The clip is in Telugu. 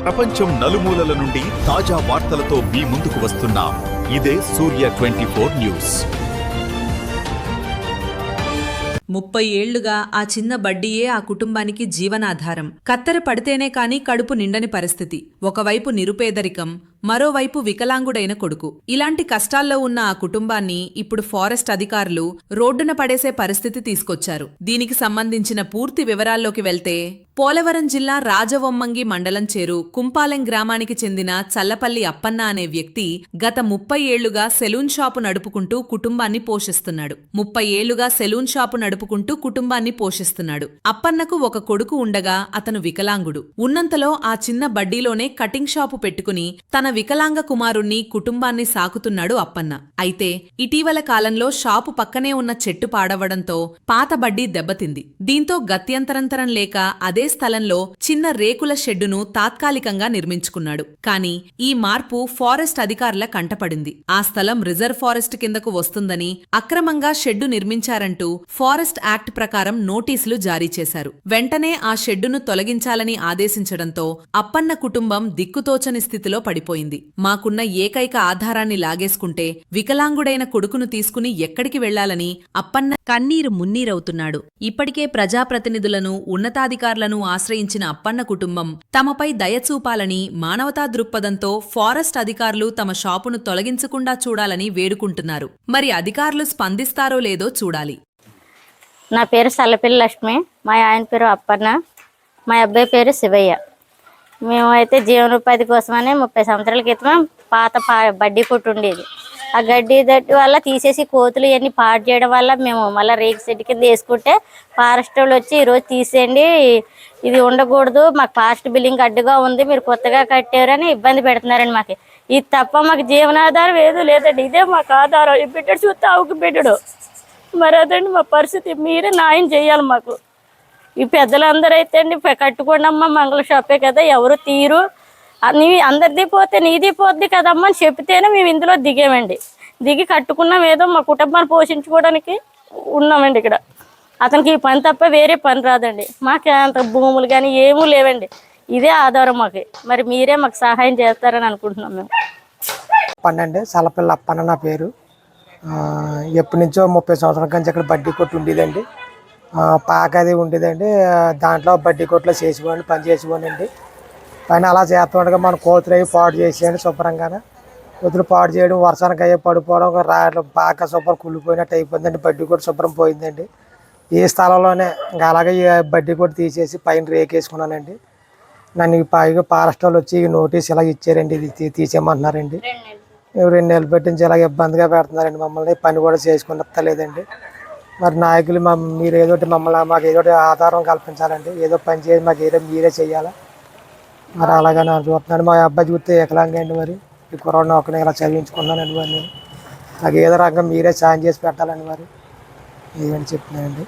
ప్రపంచం నలుమూలల నుండి తాజా వార్తలతో మీ ముందుకు వస్తున్నాం. ఇదే సూర్య 24 న్యూస్. 30 ఏళ్లుగా ఆ చిన్న బడ్డీయే ఆ కుటుంబానికి జీవనాధారం. కత్తెర పడితేనే కాని కడుపు నిండని పరిస్థితి. ఒకవైపు నిరుపేదరికం, మరోవైపు వికలాంగుడైన కొడుకు. ఇలాంటి కష్టాల్లో ఉన్న ఆ కుటుంబాన్ని ఇప్పుడు ఫారెస్ట్ అధికారులు రోడ్డున పడేసే పరిస్థితి తీసుకొచ్చారు. దీనికి సంబంధించిన పూర్తి వివరాల్లోకి వెళ్తే, పోలవరం జిల్లా రాజవొమ్మంగి మండలం చేరు కుంపాలెం గ్రామానికి చెందిన చల్లపల్లి అప్పన్న అనే వ్యక్తి గత 30 ఏళ్లుగా సెలూన్ షాపు నడుపుకుంటూ కుటుంబాన్ని పోషిస్తున్నాడు. అప్పన్నకు ఒక కొడుకు ఉండగా అతను వికలాంగుడు. ఉన్నంతలో ఆ చిన్న బడ్డీలోనే కటింగ్ షాపు పెట్టుకుని తన వికలాంగ కుమారుణ్ణి, కుటుంబాన్ని సాకుతున్నాడు అప్పన్న. అయితే ఇటీవల కాలంలో షాపు పక్కనే ఉన్న చెట్టు పాడవడంతో పాత బడ్డీ దెబ్బతింది. దీంతో గత్యంతరంతరం లేక అదే స్థలంలో చిన్న రేకుల షెడ్డును తాత్కాలికంగా నిర్మించుకున్నాడు. కాని ఈ మార్పు ఫారెస్ట్ అధికారుల కంటపడింది. ఆ స్థలం రిజర్వ్ ఫారెస్ట్ కిందకు వస్తుందని, అక్రమంగా షెడ్డు నిర్మించారంటూ ఫారెస్ట్ యాక్ట్ ప్రకారం నోటీసులు జారీ చేశారు. వెంటనే ఆ షెడ్డును తొలగించాలని ఆదేశించడంతో అప్పన్న కుటుంబం దిక్కుతోచని స్థితిలో పడిపోయింది. మాకున్న ఏకైక ఆధారాన్ని లాగేసుకుంటే వికలాంగుడైన కొడుకును తీసుకుని ఎక్కడికి వెళ్లాలని అప్పన్న కన్నీరు మున్నీరవుతున్నాడు. ఇప్పటికే ప్రజాప్రతినిధులను, ఉన్నతాధికారులను ఆశ్రయించిన అప్పన్న కుటుంబం తమపై దయచూపాలని, మానవతా దృక్పథంతో ఫారెస్ట్ అధికారులు తమ షాపును తొలగించకుండా చూడాలని వేడుకుంటున్నారు. మరి అధికారులు స్పందిస్తారో లేదో చూడాలి. నా పేరు సల్లపిల్లి లక్ష్మి, మా ఆయన పేరు అప్పన్న, మా అబ్బాయి పేరు శివయ్య. మేమైతే జీవనోపాధి కోసమని 30 సంవత్సరాల క్రితం పాత బడ్డీ కొట్టు ఉండేది. ఆ గడ్డి దట్టి వల్ల తీసేసి కోతులు ఇవన్నీ పాడు చేయడం వల్ల మేము మళ్ళీ రేకు సెట్ కింద వేసుకుంటే ఫారెస్ట్ వాళ్ళు వచ్చి ఈరోజు తీసేయండి, ఇది ఉండకూడదు, మాకు ఫారెస్ట్ బిల్డింగ్ అడ్డుగా ఉంది, మీరు కొత్తగా కట్టారని ఇబ్బంది పెడుతున్నారండి. మాకు ఇది తప్ప మాకు జీవనాధారం ఏదో లేదండి. ఇదే మాకు ఆధారం. ఈ బిడ్డడు చూస్తే ఆవుకు బిడ్డడు. మరి అదండి మా పరిస్థితి. మీరే న్యాయం చేయాలి మాకు. ఈ పెద్దలందరూ అయితే అండి కట్టుకోండి అమ్మ, మంగళ షాపే కదా, ఎవరు తీరు, నీ అందరిది పోతే నీది పోద్ది కదమ్మా అని చెప్తేనే మేము ఇందులో దిగామండి. దిగి కట్టుకున్నాం, ఏదో మా కుటుంబాన్ని పోషించుకోవడానికి ఉన్నామండి. ఇక్కడ అతనికి ఈ పని తప్ప వేరే పని రాదండి. మాకు అంత భూములు కానీ ఏమీ లేవండి. ఇదే ఆధారం మాకు. మరి మీరే మాకు సహాయం చేస్తారని అనుకుంటున్నాం మేము. అప్పనండి, చల్లపల్లి అప్పన్న నా పేరు. ఎప్పటి నుంచో 30 సంవత్సరాల నుంచి ఇక్కడ బడ్డీ కొట్టు ఉండేదండి. పాక అది ఉండేదండి. దాంట్లో బడ్డీ కొట్లో చేసిపోండి, పని చేసిపోనండి. పైన అలా చేస్తుండగా మన కోతులు అవి పాడు చేసేయండి శుభ్రంగానే. కోతులు పాడు చేయడం, వర్షానికి అయ్యే పడిపోవడం, రాయడం బాగా శుభ్రం కుళ్ళిపోయినట్టు అయిపోయిందండి. బడ్డీ కొట్టు శుభ్రం పోయిందండి. ఈ స్థలంలోనే ఇంకా అలాగే ఈ బడ్డీ కొట్టు తీసేసి పైన రేకేసుకున్నానండి. నన్ను పైగా ఫారెస్ట్ వాళ్ళు వచ్చి నోటీస్ ఇలా ఇచ్చారండి, ఇది తీసేయమంటున్నారండి. 2 నెలలు పెట్టించి ఇలాగ ఇబ్బందిగా పెడుతున్నారండి మమ్మల్ని. పని కూడా చేసుకున్నలేదండి. మరి నాయకులు మీరు ఏదోటి మమ్మల్ని మాకు ఏదోటి ఆధారం కల్పించాలండి. ఏదో పని చేసి మాకు ఏదో మీరే చెయ్యాలా. మరి అలాగని చూస్తున్నాను. మా అబ్బాయి చూస్తే ఎకలాంగా అండి. మరి ఈ కుర్రాడిని ఒకరిని ఇలా చదివించుకున్నానండి. మరి నేను నాకు ఏదో రకంగా మీరే సాయం చేసి పెట్టాలండి. మరి ఏమని చెప్తున్నానండి.